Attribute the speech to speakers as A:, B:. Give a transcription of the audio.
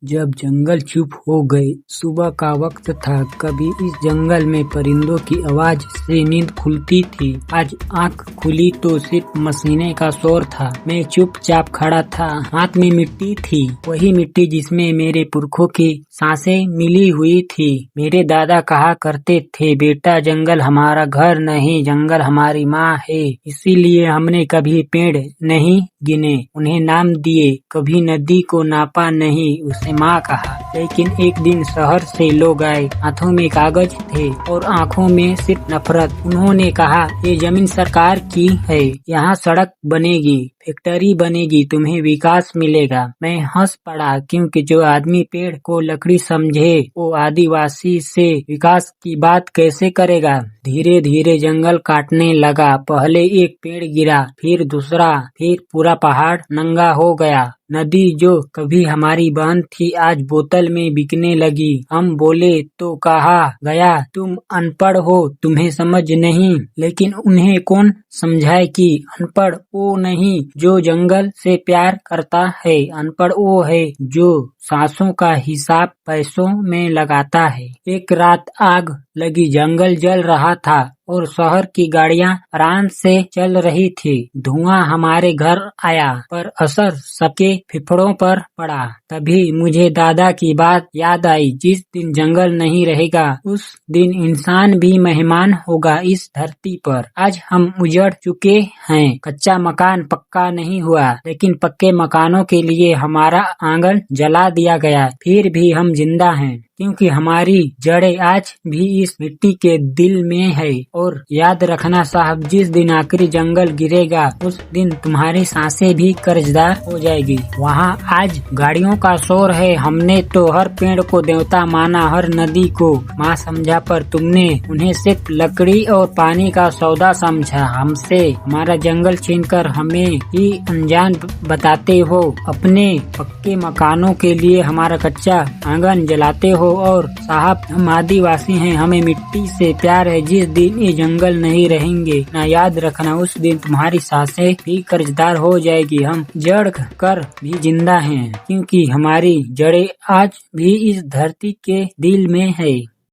A: जब जंगल चुप हो गए, सुबह का वक्त था। कभी इस जंगल में परिंदों की आवाज से नींद खुलती थी। आज आंख खुली तो सिर्फ मसीने का शोर था। मैं चुपचाप खड़ा था। हाथ में मिट्टी थी, वही मिट्टी जिसमें मेरे पुरखों की सांसें मिली हुई थी। मेरे दादा कहा करते थे, बेटा जंगल हमारा घर नहीं, जंगल हमारी माँ है। इसीलिए हमने कभी पेड़ नहीं गिने, उन्हें नाम दिए, कभी नदी को नापा नहीं, उसे माँ कहा। लेकिन एक दिन शहर से लोग आए, हाथों में कागज थे और आंखों में सिर्फ नफरत। उन्होंने कहा, ये जमीन सरकार की है, यहाँ सड़क बनेगी, फैक्ट्री बनेगी, तुम्हें विकास मिलेगा। मैं हंस पड़ा, क्योंकि जो आदमी पेड़ को लकड़ी समझे वो आदिवासी से विकास की बात कैसे करेगा। धीरे धीरे जंगल काटने लगा। पहले एक पेड़ गिरा, फिर दूसरा, फिर पूरा पहाड़ नंगा हो गया। नदी जो कभी हमारी बहन थी, आज बोतल में बिकने लगी। हम बोले तो कहा गया, तुम अनपढ़ हो, तुम्हें समझ नहीं। लेकिन उन्हें कौन समझाए कि अनपढ़ वो नहीं जो जंगल से प्यार करता है, अनपढ़ वो है जो सांसों का हिसाब पैसों में लगाता है। एक रात आग लगी, जंगल जल रहा था और शहर की गाड़ियां आराम से चल रही थी। धुआं हमारे घर आया, पर असर सबके फेफड़ों पर पड़ा। तभी मुझे दादा की बात याद आई, जिस दिन जंगल नहीं रहेगा उस दिन इंसान भी मेहमान होगा इस धरती पर। आज हम उजड़ चुके हैं, कच्चा मकान पक्का नहीं हुआ, लेकिन पक्के मकानों के लिए हमारा आंगन जला दिया गया। फिर भी हम जिंदा हैं, क्योंकि हमारी जड़ें आज भी इस मिट्टी के दिल में है। और याद रखना साहब, जिस दिन आखिरी जंगल गिरेगा उस दिन तुम्हारी सांसें भी कर्जदार हो जाएगी। वहाँ आज गाड़ियों का शोर है। हमने तो हर पेड़ को देवता माना, हर नदी को माँ समझा, पर तुमने उन्हें सिर्फ लकड़ी और पानी का सौदा समझा। हमसे हमारा जंगल छीनकर हमें ही अनजान बताते हो। अपने पक्के मकानों के लिए हमारा कच्चा आंगन जलाते हो। और साहब, हम आदिवासी हैं, हमें मिट्टी से प्यार है। जिस दिन ये जंगल नहीं रहेंगे ना, याद रखना उस दिन तुम्हारी सांसें भी कर्जदार हो जाएगी। हम जड़ कर भी जिंदा हैं, क्योंकि हमारी जड़ें आज भी इस धरती के दिल में है।